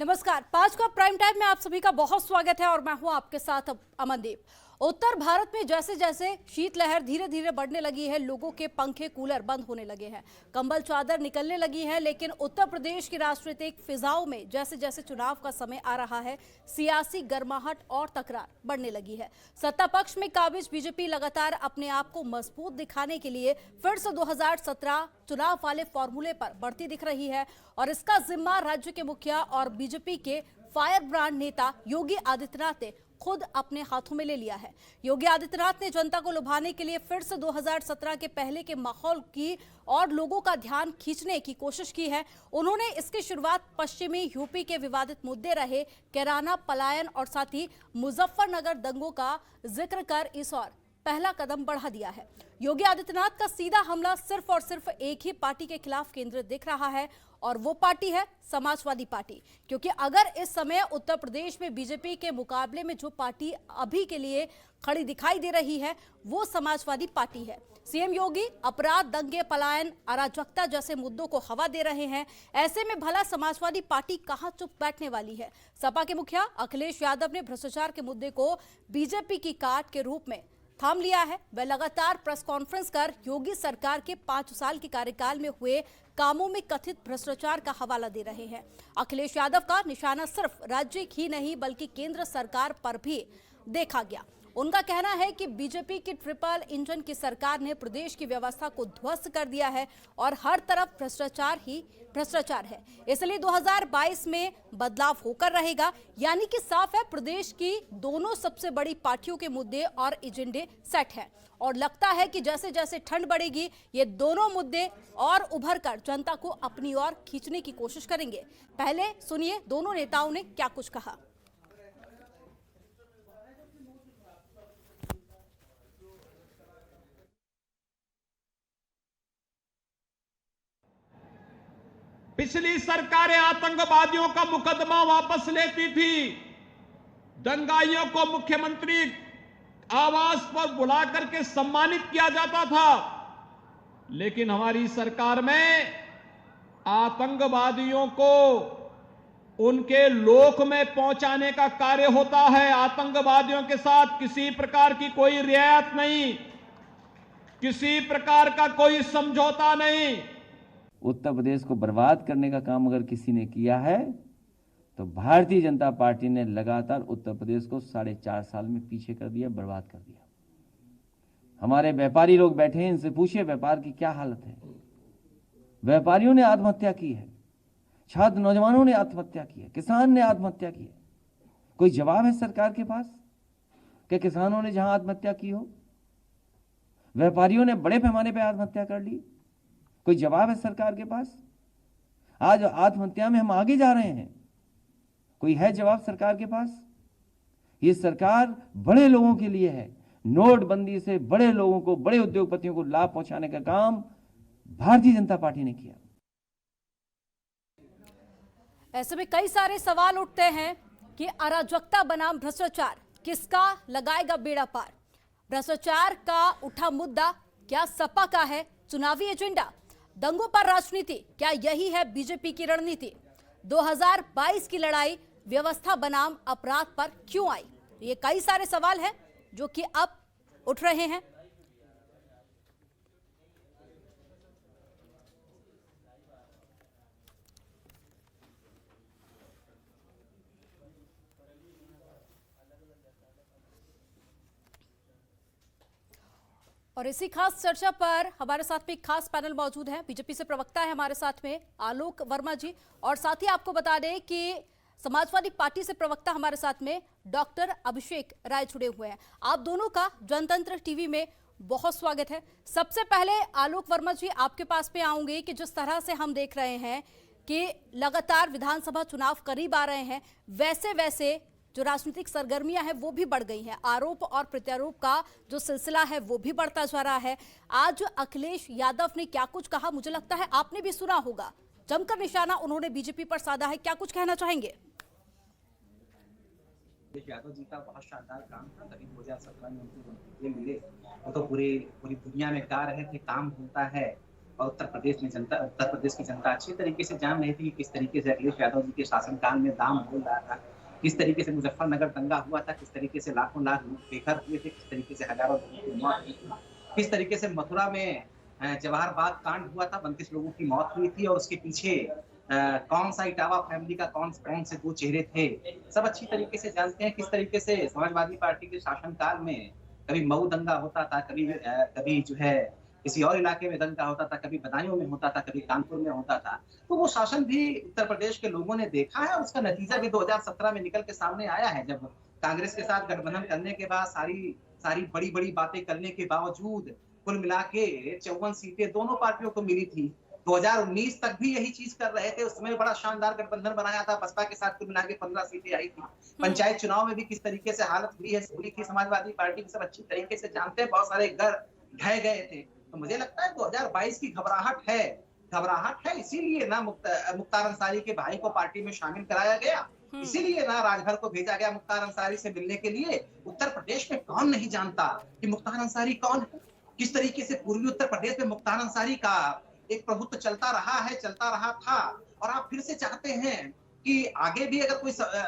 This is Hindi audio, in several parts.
नमस्कार। 5 का प्राइम टाइम में आप सभी का बहुत स्वागत है और मैं हूं आपके साथ अमनदीप। उत्तर भारत में जैसे जैसे शीतलहर धीरे धीरे बढ़ने लगी है, लोगों के पंखे कूलर बंद होने लगे हैं, कंबल चादर निकलने लगी है। लेकिन उत्तर प्रदेश की राजनीतिक फिजाओं में जैसे जैसे चुनाव का समय आ रहा है, सियासी गर्माहट और तकरार बढ़ने लगी है। सत्ता पक्ष में काबिज बीजेपी लगातार अपने आप को मजबूत दिखाने के लिए फिर से 2017 चुनाव वाले फॉर्मूले पर बढ़ती दिख रही है और इसका जिम्मा राज्य के मुखिया और बीजेपी के फायर ब्रांड नेता योगी आदित्यनाथ ने खुद अपने हाथों में ले लिया है। योगी आदित्यनाथ ने जनता को लुभाने के लिए फिर से 2017 के पहले के माहौल की और लोगों का ध्यान खींचने की कोशिश की है। उन्होंने इसकी शुरुआत पश्चिमी यूपी के विवादित मुद्दे रहे कैराना पलायन और साथ ही मुजफ्फरनगर दंगों का जिक्र कर इस और पहला कदम बढ़ा दिया है। योगी आदित्यनाथ का सीधा हमला सिर्फ और सिर्फ एक ही पार्टी के खिलाफ केंद्रित दिख रहा है और वो पार्टी है समाजवादी पार्टी। क्योंकि अगर इस समय उत्तर प्रदेश में बीजेपी के मुकाबले में जो पार्टी अभी के लिए खड़ी दिखाई दे रही है वो समाजवादी पार्टी है। सीएम योगी अपराध, दंगे, पलायन, अराजकता जैसे मुद्दों को हवा दे रहे हैं। ऐसे में भला समाजवादी पार्टी कहां चुप बैठने वाली है। सपा के मुखिया अखिलेश यादव ने भ्रष्टाचार के मुद्दे को बीजेपी की काट के रूप में थाम लिया है। वह लगातार प्रेस कॉन्फ्रेंस कर योगी सरकार के 5 साल के कार्यकाल में हुए कामों में कथित भ्रष्टाचार का हवाला दे रहे हैं। अखिलेश यादव का निशाना सिर्फ राज्य ही नहीं बल्कि केंद्र सरकार पर भी देखा गया। उनका कहना है कि बीजेपी की ट्रिपल इंजन की सरकार ने प्रदेश की व्यवस्था को ध्वस्त कर दिया है और हर तरफ भ्रष्टाचार ही भ्रष्टाचार है। इसलिए 2022 में बदलाव होकर रहेगा। यानी कि साफ है, प्रदेश की दोनों सबसे बड़ी पार्टियों के मुद्दे और एजेंडे सेट हैं और लगता है कि जैसे जैसे ठंड बढ़ेगी ये दोनों मुद्दे और उभर कर जनता को अपनी ओर खींचने की कोशिश करेंगे। पहले सुनिए दोनों नेताओं ने क्या कुछ कहा। पिछली सरकारें आतंकवादियों का मुकदमा वापस लेती थी, दंगाइयों को मुख्यमंत्री आवास पर बुला करके सम्मानित किया जाता था। लेकिन हमारी सरकार में आतंकवादियों को उनके लोक में पहुंचाने का कार्य होता है। आतंकवादियों के साथ किसी प्रकार की कोई रियायत नहीं, किसी प्रकार का कोई समझौता नहीं। उत्तर प्रदेश को बर्बाद करने का काम अगर किसी ने किया है तो भारतीय जनता पार्टी ने लगातार उत्तर प्रदेश को 4.5 साल में पीछे कर दिया, बर्बाद कर दिया। हमारे व्यापारी लोग बैठे हैं, इनसे पूछिए व्यापार की क्या हालत है। व्यापारियों ने आत्महत्या की है, छात्र नौजवानों ने आत्महत्या की है, किसान ने आत्महत्या की है। कोई जवाब है सरकार के पास कि किसानों ने जहां आत्महत्या की हो, व्यापारियों ने बड़े पैमाने पर आत्महत्या कर ली? कोई जवाब है सरकार के पास? आज आत्महत्या में हम आगे जा रहे हैं, कोई है जवाब सरकार के पास? ये सरकार बड़े लोगों के लिए है। नोटबंदी से बड़े लोगों को, बड़े उद्योगपतियों को लाभ पहुंचाने का काम भारतीय जनता पार्टी ने किया। ऐसे में कई सारे सवाल उठते हैं कि अराजकता बनाम भ्रष्टाचार किसका लगाएगा बेड़ा पार। भ्रष्टाचार का उठा मुद्दा क्या सपा का है चुनावी एजेंडा? दंगों पर राजनीति क्या यही है बीजेपी की रणनीति? 2022 की लड़ाई व्यवस्था बनाम अपराध पर क्यों आई? ये कई सारे सवाल हैं जो कि अब उठ रहे हैं। और इसी खास चर्चा पर हमारे साथ में एक खास पैनल मौजूद है। बीजेपी से प्रवक्ता है हमारे साथ में आलोक वर्मा जी, और साथ ही आपको बता दें कि समाजवादी पार्टी से प्रवक्ता हमारे साथ में डॉक्टर अभिषेक राय जुड़े हुए हैं। आप दोनों का जनतंत्र टीवी में बहुत स्वागत है। सबसे पहले आलोक वर्मा जी आपके पास में आऊंगे कि जिस तरह से हम देख रहे हैं कि लगातार विधानसभा चुनाव करीब आ रहे हैं, वैसे वैसे जो राजनीतिक सरगर्मियां हैं वो भी बढ़ गई हैं। आरोप और प्रत्यारोप का जो सिलसिला है वो भी बढ़ता जा रहा है। आज अखिलेश यादव ने क्या कुछ कहा, मुझे लगता है आपने भी सुना होगा। जमकर निशाना उन्होंने बीजेपी पर साधा है, क्या कुछ कहना चाहेंगे? यादव जी का बहुत शानदार काम था, तभी 2017 में उनको ये मिले। वो तो पूरी दुनिया में गा रहे थे काम होता है, और उत्तर प्रदेश की जनता अच्छी तरीके से जान रही थी कि किस तरीके से अखिलेश यादव जी के शासनकाल में दाम बोल रहा था, किस तरीके से मुजफ्फरनगर दंगा हुआ था, किस तरीके से लाखों लाख लोग बेघर हुए थे, किस तरीके से हजारों लोगों की मौत हुई थी, किस तरीके से मथुरा में जवाहर बाग कांड हुआ था, 32 लोगों की मौत हुई थी और उसके पीछे कौन सा इटावा फैमिली का कौन से दो चेहरे थे, सब अच्छी तरीके से जानते हैं। किस तरीके से समाजवादी पार्टी के शासनकाल में कभी मऊ दंगा होता था, कभी जो है किसी और इलाके में दंगा होता था, कभी बदायूं में होता था, कभी कानपुर में होता था। तो वो शासन भी उत्तर प्रदेश के लोगों ने देखा है और उसका नतीजा भी 2017 में निकल के सामने आया है, जब कांग्रेस के साथ गठबंधन करने के बाद सारी बड़ी बड़ी बातें करने के बावजूद कुल मिला के 54 सीटें दोनों पार्टियों को मिली थी। 2019 तक भी यही चीज कर रहे थे, उस समय बड़ा शानदार गठबंधन बनाया था, बसपा के साथ कुल मिला के 15 सीटें आई थी। पंचायत चुनाव में भी किस तरीके से हालत हुई थी समाजवादी पार्टी की सब अच्छी तरीके से जानते हैं, बहुत सारे घर ढह गए थे। तो मुझे लगता है 2022 की घबराहट है, इसीलिए ना मुख्तार अंसारी के भाई को पार्टी में शामिल कराया गया, इसीलिए ना राजभर को भेजा गया मुख्तार अंसारी से मिलने के लिए। उत्तर प्रदेश में कौन नहीं जानता कि मुख्तार अंसारी कौन है, किस तरीके से पूर्वी उत्तर प्रदेश में मुख्तार अंसारी का एक प्रभुत्व चलता रहा था और आप फिर से चाहते हैं कि आगे भी अगर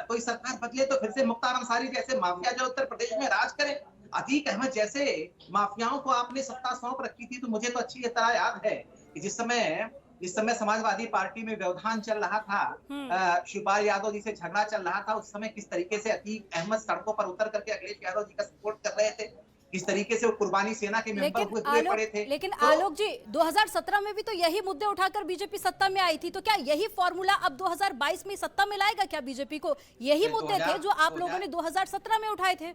कोई सरकार बदले तो फिर से मुख्तार अंसारी जैसे माफिया जो उत्तर प्रदेश में राज करे, अतीक अहमद जैसे माफियाओं को आपने सत्ता सौंप रखी थी। तो मुझे तो अच्छी तरह याद है कि जिस समय समाजवादी पार्टी में व्यवधान चल रहा था, शिवपाल यादव जी से झगड़ा चल रहा था, उस समय किस तरीके से अतीक अहमद सड़कों पर उतर करके अखिलेश यादव जी का सपोर्ट कर रहे थे, किस तरीके से वो कुर्बानी सेना के मेंबर हुए पड़े थे। लेकिन आलोक जी 2017 में भी तो यही मुद्दे उठाकर बीजेपी सत्ता में आई थी, तो क्या यही फॉर्मूला अब 2022 में सत्ता में लाएगा क्या बीजेपी को? यही मुद्दे थे जो आप लोगों ने 2017 में उठाए थे।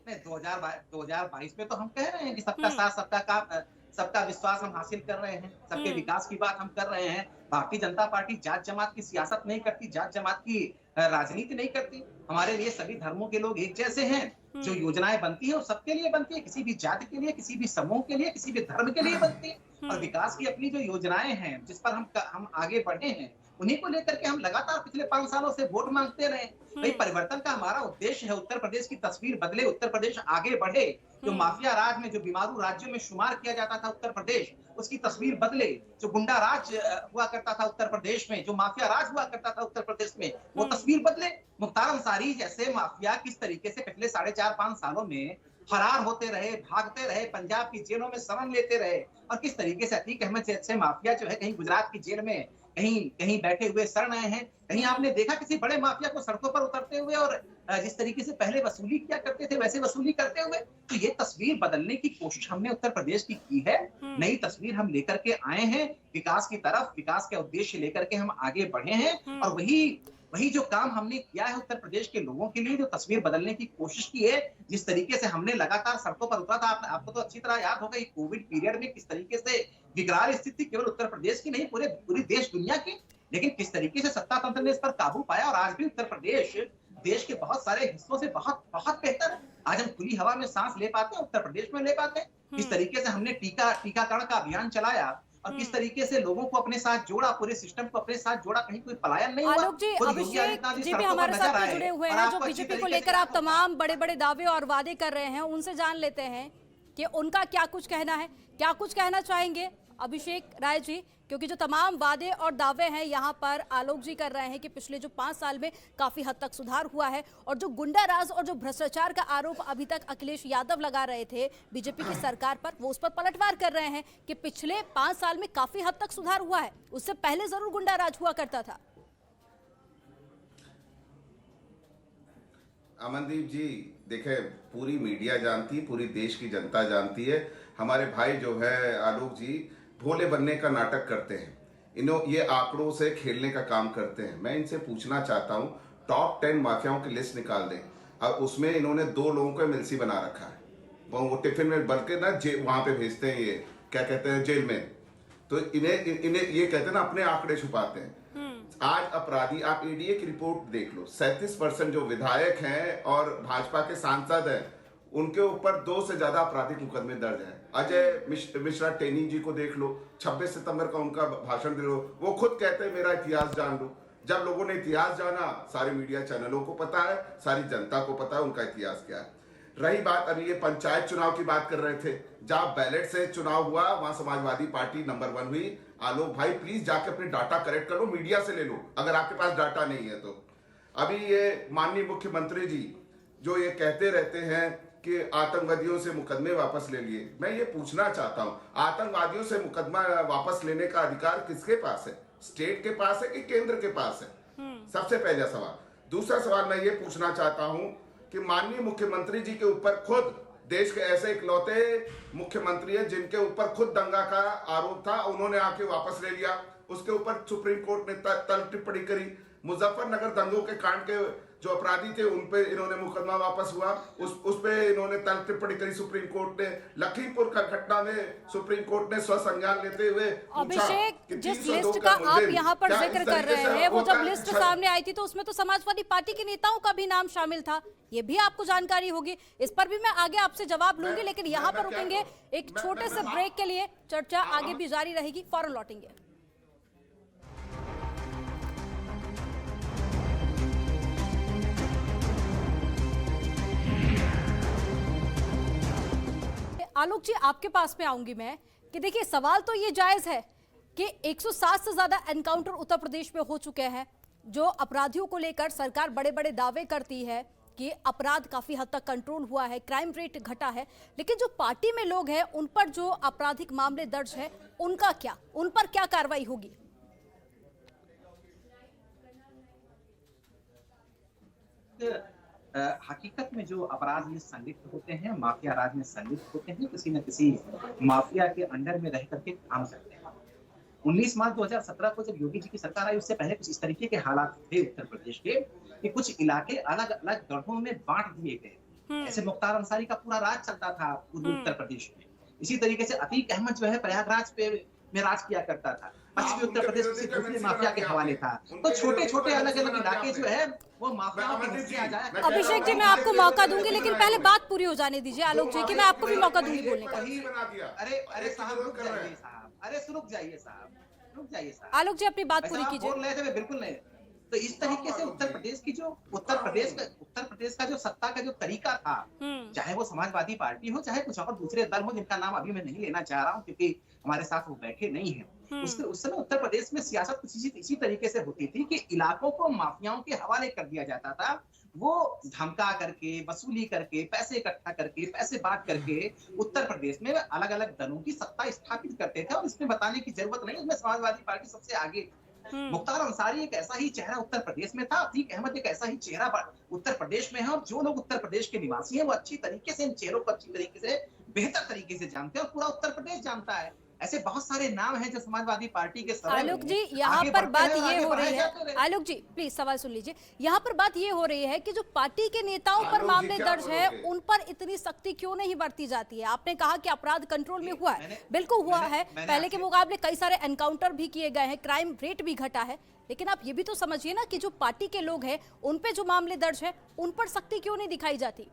नहीं, 2022 में तो हम कह रहे हैं कि सबका साथ सबका विश्वास हम हासिल कर रहे हैं, सबके विकास की बात हम कर रहे हैं। भारतीय जनता पार्टी जात जमात की सियासत नहीं करती, जात जमात की राजनीति नहीं करती। हमारे लिए सभी धर्मों के लोग एक जैसे हैं। जो योजनाएं बनती है वो सबके लिए बनती है, किसी भी जाति के लिए, किसी भी समूह के लिए, किसी भी धर्म के लिए बनती है। और विकास की अपनी जो योजनाएं हैं जिस पर हम आगे बढ़े हैं, उन्हीं को लेकर के हम लगातार पिछले 5 सालों से वोट मांगते रहे। भाई परिवर्तन का हमारा उद्देश्य है, उत्तर प्रदेश की तस्वीर बदले, उत्तर प्रदेश आगे बढ़े। जो माफिया राज में, जो बीमारू राज्यों में शुमार किया जाता था उत्तर प्रदेश, उसकी तस्वीर बदले। जो गुंडा राज हुआ करता था उत्तर प्रदेश में, जो माफिया राज हुआ करता था उत्तर प्रदेश में, वो तस्वीर बदले। मुख्तार अंसारी जैसे माफिया किस तरीके से पिछले 4.5-5 सालों में फरार होते रहे, भागते रहे, पंजाब की जेलों में शरण लेते रहे, और किस तरीके से अतीक अहमद जैसे माफिया जो है कहीं गुजरात की जेल में कहीं बैठे हुए शरण आए हैं। कहीं आपने देखा किसी बड़े माफिया को सड़कों पर उतरते हुए और जिस तरीके से पहले वसूली किया करते थे वैसे वसूली करते हुए? तो ये तस्वीर बदलने की कोशिश हमने उत्तर प्रदेश की है। नई तस्वीर हम लेकर के आए हैं विकास की तरफ, विकास के उद्देश्य लेकर के हम आगे बढ़े हैं। और वही जो काम हमने किया है उत्तर प्रदेश के लोगों के लिए, जो तस्वीर बदलने की कोशिश की है, जिस तरीके से हमने लगातार सड़कों पर उतरा था। आपको तो अच्छी तरह याद होगा कोविड पीरियड में किस तरीके से विकराल स्थिति केवल उत्तर प्रदेश की नहीं, पूरी देश दुनिया की, लेकिन किस तरीके से सत्ता तंत्र ने इस पर काबू पाया। और आज भी उत्तर प्रदेश देश के बहुत सारे हिस्सों से बहुत बेहतर है। आज हम खुली हवा में सांस ले पाते हैं, उत्तर प्रदेश में ले पाते हैं। किस तरीके से हमने टीकाकरण का अभियान चलाया और किस तरीके से लोगों को अपने साथ जोड़ा, पूरे सिस्टम को अपने साथ जोड़ा, कहीं कोई पलायन नहीं हुआ। आलोक जी, अभिषेक जी भी हमारे साथ जुड़े हुए हैं, जो बीजेपी को लेकर आप तमाम बड़े दावे और वादे कर रहे हैं, उनसे जान लेते हैं कि उनका क्या कुछ कहना है, क्या कुछ कहना चाहेंगे अभिषेक राय जी, क्योंकि जो तमाम वादे और दावे हैं यहाँ पर आलोक जी कर रहे हैं कि पिछले जो 5 साल में काफी हद तक सुधार हुआ है, और जो गुंडा राज और जो भ्रष्टाचार का आरोप अभी तक अखिलेश यादव लगा रहे थे बीजेपी की सरकार पर, वो उस पर पलटवार कर रहे हैं कि पिछले 5 साल में काफी हद तक सुधार हुआ है, उससे पहले जरूर गुंडा राज हुआ करता था। अमनदीप जी देखे, पूरी मीडिया जानती है, पूरी देश की जनता जानती है, हमारे भाई जो है आलोक जी भोले बनने का नाटक करते हैं। ये आंकड़ों से खेलने का काम करते हैं। मैं इनसे पूछना चाहता हूँ, टॉप 10 माफियाओं की लिस्ट निकाल दें, और उसमें इन्होंने 2 लोगों को एमएलसी बना रखा है। वो टिफिन में बल्कि ना वहां पे भेजते हैं, ये क्या कहते हैं, जेल में। तो इन्हें ये कहते हैं ना, अपने आंकड़े छुपाते हैं। आज अपराधी, आप एडीए की रिपोर्ट देख लो, 37% जो विधायक हैं और भाजपा के सांसद हैं, उनके ऊपर 2 से ज्यादा आपराधिक मुकदमे दर्ज हैं। अजय मिश्रा टेनी जी को देख लो, 26 सितंबर का उनका भाषण दे लो, वो खुद कहते हैं मेरा इतिहास जान लो। जब लोगों ने इतिहास जाना, सारे मीडिया चैनलों को पता है, सारी जनता को पता है उनका इतिहास क्या है। रही बात, अभी ये पंचायत चुनाव की बात कर रहे थे, जहां बैलेट से चुनाव हुआ वहां समाजवादी पार्टी नंबर 1 हुई। आलोक भाई प्लीज जाके अपने डाटा करेक्ट कर लो, मीडिया से ले लो अगर आपके पास डाटा नहीं है तो। अभी ये माननीय मुख्यमंत्री जी जो ये कहते रहते हैं कि आतंकवादियों से मुकदमे वापस ले लिए, मैं ये पूछना चाहता हूं, आतंकवादियों से मुकदमा वापस लेने का अधिकार किसके पास है? स्टेट के पास है कि केंद्र के पास है? सबसे पहला सवाल। दूसरा सवाल मैं ये पूछना चाहता हूं कि माननीय मुख्यमंत्री जी के ऊपर खुद, देश के ऐसे इकलौते मुख्यमंत्री है जिनके ऊपर खुद दंगा का आरोप था, उन्होंने आके वापस ले लिया। उसके ऊपर सुप्रीम कोर्ट ने तल्ख टिप्पणी करी। मुजफ्फरनगर दंगों के कांड के जो अपराधी थे उन पे इन्होंने मुकदमा वापस हुआ, उस पे इन्होंने तल्ख टिप्पणी करी सुप्रीम कोर्ट ने। लखीमपुर का घटना में सुप्रीम कोर्ट ने स्वसंज्ञान लेते हुए अभिषेक, जिस लिस्ट का आप यहाँ पर जिक्र कर रहे हैं, वो जब लिस्ट सामने आई थी तो उसमें तो समाजवादी पार्टी के नेताओं का भी नाम शामिल था, ये भी आपको जानकारी होगी। इस पर भी मैं आगे आपसे जवाब लूंगी, लेकिन यहाँ पर रुकेंगे एक छोटे से ब्रेक के लिए। चर्चा आगे भी जारी रहेगी, फौरन लौटेंगे। आलोक जी, आपके पास में आऊंगी मैं कि देखिए, सवाल तो ये जायज है कि 107 से ज्यादा एनकाउंटर उत्तर प्रदेश में हो चुके हैं, जो अपराधियों को लेकर सरकार बड़े बड़े दावे करती है कि अपराध काफी हद तक कंट्रोल हुआ है, क्राइम रेट घटा है, लेकिन जो पार्टी में लोग हैं उन पर जो आपराधिक मामले दर्ज है, उनका क्या, उन पर क्या कार्रवाई होगी? हकीकत में जो अपराध में संलिप्त होते हैं, माफिया राज में संलिप्त होते हैं, किसी न किसी माफिया के अंडर में रह करके काम करते हैं। 19 मार्च 2017 को जब योगी जी की सरकार आई, उससे पहले कुछ इस तरीके के हालात थे उत्तर प्रदेश के कि कुछ इलाके अलग अलग गढ़ों में बांट दिए गए। ऐसे मुख्तार अंसारी का पूरा राज चलता था पूर्वी उत्तर प्रदेश में। इसी तरीके से अतीक अहमद जो है प्रयागराज पे में राज किया करता था। पश्चिमी उत्तर प्रदेश किसी दूसरे माफिया के हवाले था। तो छोटे छोटे अलग अलग इलाके जो है वो माफियाओं के हिस्से आ जाए। अभिषेक जी, मैं आपको मौका दूंगी, लेकिन पहले बात पूरी हो जाने दीजिए आलोक जी की, मैं आपको भी मौका दूंगी बोलने का। अरे साहब रुक जाइए साहब, अरे रुक जाइए साहब, रुक जाइए साहब। आलोक जी, अपनी बात पूरी कीजिए। बोल रहे थे, बिल्कुल नहीं। तो इस तरीके से उत्तर प्रदेश का जो सत्ता का जो तरीका था, चाहे वो समाजवादी पार्टी हो, चाहे कुछ और दूसरे दल हो जिनका नाम अभी मैं नहीं लेना चाह रहा हूँ क्योंकि हमारे साथ वो बैठे नहीं है, उस समय उत्तर प्रदेश में सियासत कुछ इसी तरीके से होती थी कि इलाकों को माफियाओं के हवाले कर दिया जाता था। वो धमका करके, वसूली करके, पैसे इकट्ठा करके, पैसे बांट करके उत्तर प्रदेश में अलग अलग दलों की सत्ता स्थापित करते थे। और इसमें बताने की जरूरत नहीं, उसमें समाजवादी पार्टी सबसे आगे। मुख्तार अंसारी एक ऐसा ही चेहरा उत्तर प्रदेश में था, अतीक अहमद एक ऐसा ही चेहरा उत्तर प्रदेश में है। और जो लोग उत्तर प्रदेश के निवासी हैं वो अच्छी तरीके से इन चेहरों को अच्छी तरीके से, बेहतर तरीके से जानते हैं और पूरा उत्तर प्रदेश जानता है। ऐसे बहुत सारे नाम हैं जो समाजवादी पार्टी के आलोक जी, यहाँ पर बात ये हो रही है, आलोक जी प्लीज सवाल सुन लीजिए। यहाँ पर बात ये हो रही है कि जो पार्टी के नेताओं पर मामले दर्ज है उन पर इतनी सख्ती क्यों नहीं बरती जाती है? आपने कहा कि अपराध कंट्रोल में हुआ है, बिल्कुल हुआ है, पहले के मुकाबले कई सारे एनकाउंटर भी किए गए हैं, क्राइम रेट भी घटा है, लेकिन आप ये भी तो समझिए ना कि जो पार्टी के लोग हैं उन पे जो मामले दर्ज है उन पर सख्ती क्यों नहीं दिखाई जाती?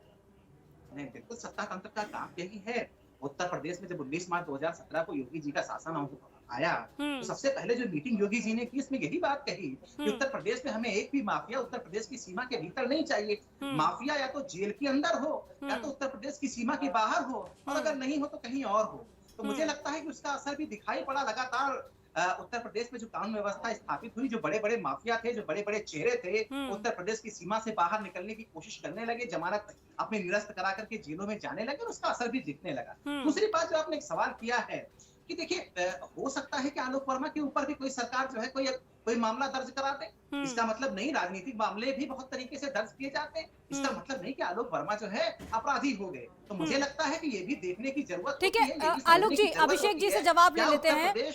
नहीं, बिल्कुल सत्ता तंत्र का काम यही है। उत्तर प्रदेश में जब 19 मार्च 2017 को योगी जी का शासन आया तो सबसे पहले जो मीटिंग योगी जी ने की उसमें यही बात कही कि उत्तर प्रदेश में हमें एक भी माफिया उत्तर प्रदेश की सीमा के भीतर नहीं चाहिए। माफिया या तो जेल के अंदर हो या तो उत्तर प्रदेश की सीमा के बाहर हो, और अगर नहीं हो तो कहीं और हो। तो मुझे लगता है कि उसका असर भी दिखाई पड़ा। लगातार उत्तर प्रदेश में जो कानून व्यवस्था स्थापित हुई, जो बड़े बड़े माफिया थे, जो बड़े बड़े चेहरे थे, उत्तर प्रदेश की सीमा से बाहर निकलने की कोशिश करने लगे, जमानत अपने निरस्त करा करके जेलों में जाने लगे, और उसका असर भी दिखने लगा। दूसरी बात जो आपने एक सवाल किया है कि देखिए, हो सकता है कि आलोक वर्मा के ऊपर भी कोई सरकार जो है कोई मामला दर्ज करा दे। इसका मतलब नहीं, राजनीतिक मामले भी बहुत तरीके से दर्ज किए जाते हैं। इसका मतलब नहीं कि आलोक वर्मा जो है अपराधी हो गए। तो मुझे लगता है कि ये भी देखने की जरूरत है। ठीक है आलोक जी, अभिषेक जी से जवाब ले लेते हैं।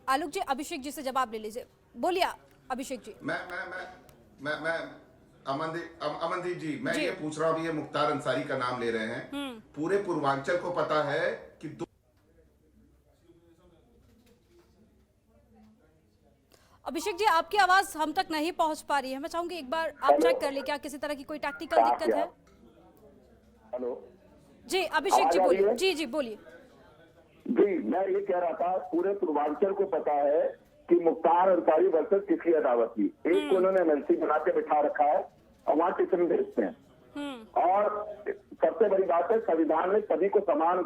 आलोक जी, अभिषेक जी से जवाब ले लीजिए, बोलिए अभिषेक जी। मैं अमनदीप जी, मैं ये पूछ रहा हूँ, ये मुख्तार अंसारी का नाम ले रहे हैं, पूरे पूर्वांचल को पता है कि अभिषेक जी, आपकी आवाज हम तक नहीं पहुंच पा रही है, मैं चाहूंगी एक बार आप चेक कर ले क्या किसी तरह की कोई टेक्निकल दिक्कत है। हेलो जी अभिषेक जी बोलिए। जी बोलिए। जी, मैं ये कह रहा था, पूरे पूर्वांचल को पता है कि मुख्तार अंसारी वर्सेस किसकी अदावत थी। एक को उन्होंने एमएलसी बना के बिठा रखा है और वहाँ टिफिन भेजते हैं। और सबसे बड़ी बात है, संविधान ने सभी को समान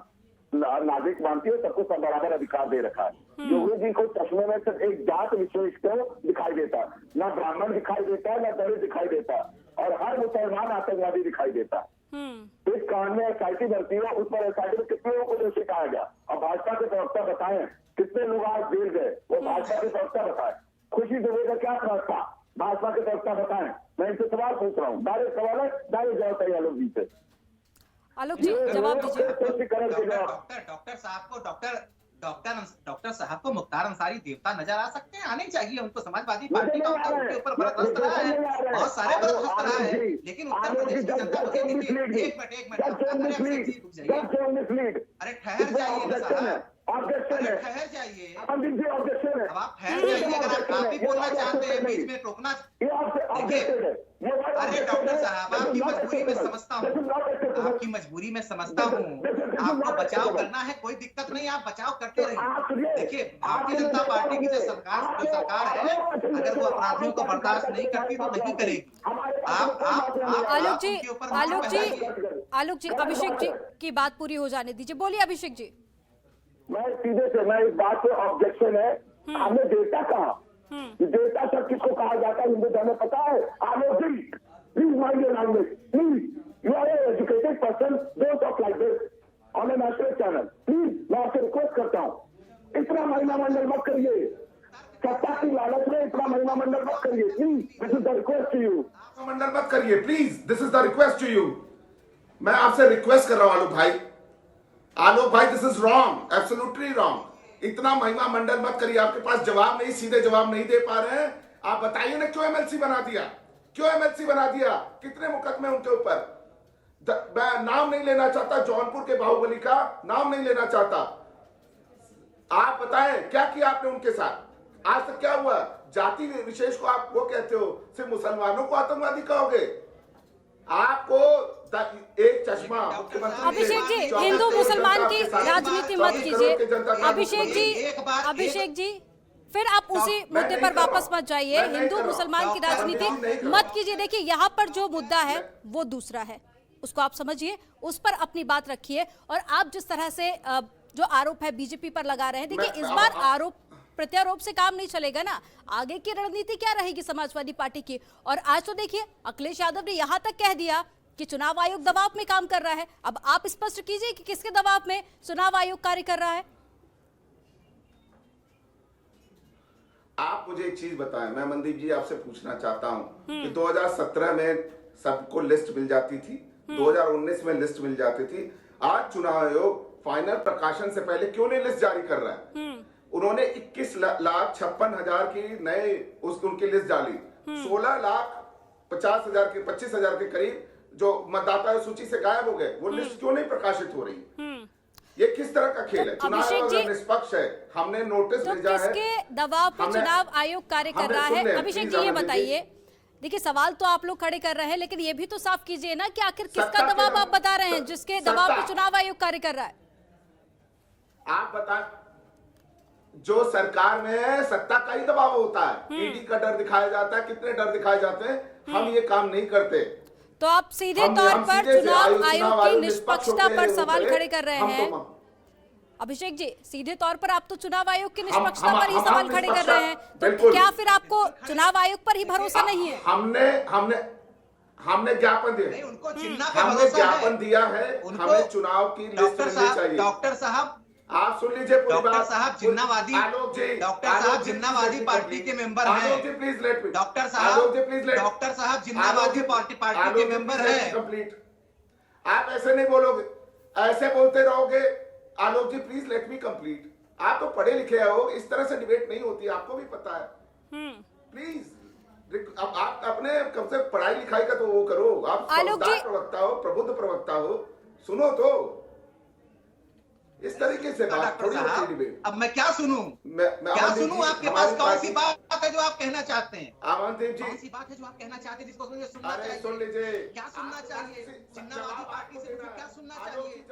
नागरिक मानती है, सबको सब बराबर अधिकार दे रखा है। योगी जी को चश्मे में सिर्फ एक जात विशेष को दिखाई देता, ना ब्राह्मण दिखाई देता, ना दलित दिखाई देता, और हर मुसलमान आतंकवादी दिखाई देता। इस कांड में एसआईटी भर्ती हो, उस पर एसआईटी में कितने लोगों को दोषी कहा गया, और भाजपा के प्रवक्ता बताएं कितने लोग आज जेल गए, वो भाजपा के प्रवक्ता बताए। खुशी दुबे का क्या प्रवक्ता, भाजपा के प्रवक्ता बताएं। मैं इनसे सवाल पूछ रहा हूँ, डायरेक्ट सवाल है, डायरेक्ट जवाब चाहिए आलोक जी से। आलोक जी जवाब दीजिए। डॉक्टर साहब को मुख्तार अंसारी देवता नजर आ सकते हैं, आने चाहिए उनको। समाजवादी पार्टी का उनके ऊपर बरदस्त रहा है, बहुत सारे बरदस्त रहा है, लेकिन उत्तर प्रदेश की जनता को एक मिनट अरे ठहर जाइए ना साहब, ऑब्जेक्शन है, ठहर जाइए, ऑब्जेक्शन है। अब आप ठहर जाइए। अगर आप काफी बोलना चाहते हैं, बीच में टोकना, देखिए अरे डॉक्टर साहब आपकी मजबूरी में समझता हूँ, आपकी मजबूरी में समझता हूँ, आपको बचाव करना है, कोई दिक्कत नहीं, आप बचाव करते रहिए। देखिए भारतीय जनता पार्टी की जो सरकार है, अगर वो अपराधियों को बर्दाश्त नहीं करती तो नहीं करेगी। आलोक जी अभिषेक जी की बात पूरी हो जाने दीजिए, बोलिए अभिषेक जी। मैं सीधे से, मैं इस बात पे ऑब्जेक्शन है, हमने डेटा कहा, डेटा सब किसको कहा जाता है हिंदू धर्म में पता है? Alok ji please mind your language, please, you are an educated person, don't talk like this on a national channel, please. मैं आपसे रिक्वेस्ट करता हूँ, इतना महिमा मंडल मत करिए, सत्ता की लालच में इतना महिमा मंडल मत करिए, please, this is the request to you. मंडल मत करिए please, this is the request to you. मैं आपसे रिक्वेस्ट कर रहा हूं आलोक भाई, this is wrong, absolutely wrong. इतना महिमा मंडल मत करिए, आपके पास जवाब नहीं, सीधे जवाब नहीं दे पा रहे हैं। आप बताइए ना क्यों एमएलसी बना दिया, क्यों एमएलसी बना दिया, कितने मुकदमे उनके ऊपर। मैं नाम नहीं लेना चाहता, जौनपुर के बाहुबली का नाम नहीं लेना चाहता। आप बताएं क्या किया आपने उनके साथ, आज तक क्या हुआ? जाति विशेष को आप वो कहते हो, सिर्फ मुसलमानों को आतंकवादी कहोगे? आपको एक चश्मा अभिषेक जी, हिंदू मुसलमान की राजनीति मत कीजिए। अभिषेक जी फिर आप उसी मुद्दे पर वापस मत जाइए, हिंदू मुसलमान की राजनीति मत कीजिए। देखिए यहाँ पर जो मुद्दा है वो दूसरा है, उसको आप समझिए, उस पर अपनी बात रखिए। और आप जिस तरह से जो आरोप है बीजेपी पर लगा रहे हैं, देखिए इस बार आरोप प्रत्यारोप से काम नहीं चलेगा ना। आगे की रणनीति क्या रहेगी समाजवादी पार्टी की? और आज तो देखिए अखिलेश यादव ने यहां तक कह दिया कि चुनाव आयोग दबाव में काम कर रहा है। अब आप स्पष्ट कीजिए कि किसके दबाव में चुनाव आयोग कार्य कर रहा है? आप मुझे एक चीज बताएं, मैं मनदीप जी आपसे पूछना चाहता हूं कि 2017 में सबको लिस्ट मिल जाती थी, 2019 में लिस्ट मिल जाती थी, आज चुनाव आयोग फाइनल प्रकाशन से पहले क्यों नहीं लिस्ट जारी कर रहा है? उन्होंने 21,56,000 की नए उनकी लिस्ट डाली, 16,50,000 के 25,000 के करीब जो मतदाता सूची से गायब हो गए, वो लिस्ट क्यों नहीं प्रकाशित हो रही? ये किस तरह का खेल है? चुनाव अगर निष्पक्ष है, हमने नोटिस भेजा है, किसके दबाव पे चुनाव आयोग कार्य कर रहा है? अभिषेक जी ये बताइए, देखिए सवाल तो आप लोग खड़े कर रहे हैं, लेकिन ये भी तो साफ कीजिए ना कि आखिर किसका दबाव आप बता रहे हैं जिसके दबाव पे चुनाव आयोग कार्य कर रहा है? आप बताएं, जो सरकार में है सत्ता का ही दबाव होता है, ईडी का डर दिखाया जाता है, कितने डर दिखाए जाते हैं, हम ये काम नहीं करते। तो आप सीधे तौर पर चुनाव आयोग की निष्पक्षता पर सवाल खड़े कर रहे हैं। अभिषेक जी सीधे तौर पर आप तो चुनाव आयोग की निष्पक्षता पर ही सवाल खड़े कर रहे हैं, तो क्या फिर आपको चुनाव आयोग पर ही भरोसा नहीं है? हमने ज्ञापन दिया, हमने ज्ञापन दिया है, हमें चुनाव की लिस्ट मिलनी चाहिए। डॉक्टर साहब आप सुन लीजिए, डॉक्टर साहब जिन्नावादी, डॉक्टर साहब जिन्नावादी पार्टी के मेंबर हैं। प्लीज लेट मी, डॉक्टर साहब जिन्नावादी पार्टी के मेंबर हैं। कंप्लीट, आप ऐसे नहीं बोलोगे, ऐसे बोलते रहोगे। आलोक ji please let me complete. आप तो पढ़े लिखे हो, इस तरह से डिबेट नहीं होती, आपको भी पता है। प्लीज अब आप अपने कब से पढ़ाई लिखाई का तो वो करो, आप समझदार प्रवक्ता हो, प्रबुद्ध प्रवक्ता हो, सुनो तो। इस तरीके से बात डॉक्टर थोड़ी होती है साहब, डिबेट। अब मैं क्या सुनूं? मैं क्या अमनदीप सुनूं? जी, आपके हमारी पास कौन सी पार्टी- बात है जो आप कहना चाहते हैं? अमनदीप कौन जी, सी बात है जो आप कहना चाहते हैं जिसको मुझे सुनना अरे चाहिए? सुन लीजिए, क्या सुनना चाहिए? जिन्नावादी पार्टी से मुझे क्या सुनना चाहिए?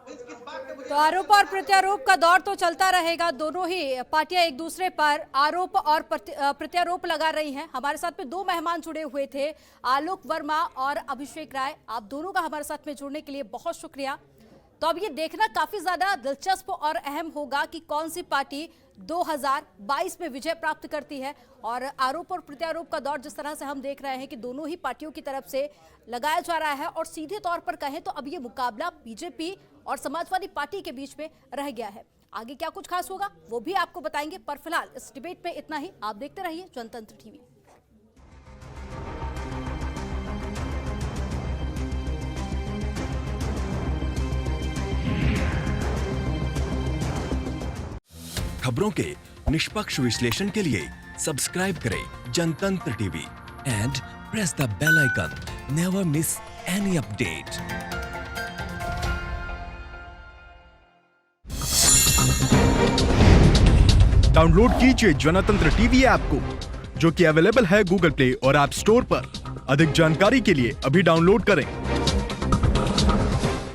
किस बात पे मुझे तो आरोप और प्रत्यारोप का दौर तो चलता रहेगा। दोनों ही पार्टियां एक दूसरे पर आरोप और प्रत्यारोप लगा रही हैं। हमारे साथ में दो मेहमान जुड़े हुए थे, आलोक वर्मा और अभिषेक राय। आप दोनों का हमारे साथ में जुड़ने के लिए बहुत शुक्रिया। तो अब ये देखना काफी ज्यादा दिलचस्प और अहम होगा कि कौन सी पार्टी 2022 में विजय प्राप्त करती है। और आरोप और प्रत्यारोप का दौर जिस तरह से हम देख रहे हैं कि दोनों ही पार्टियों की तरफ से लगाया जा रहा है, और सीधे तौर पर कहें तो अब ये मुकाबला बीजेपी और समाजवादी पार्टी के बीच में रह गया है। आगे क्या कुछ खास होगा वो भी आपको बताएंगे, पर फिलहाल इस डिबेट में इतना ही। आप देखते रहिए जनतंत्र टीवी। खबरों के निष्पक्ष विश्लेषण के लिए सब्सक्राइब करें Jantantra TV and press the bell icon. Never miss any update. Download कीजिए जनतंत्र टीवी ऐप को, जो कि अवेलेबल है गूगल प्ले और ऐप स्टोर पर। अधिक जानकारी के लिए अभी डाउनलोड करें।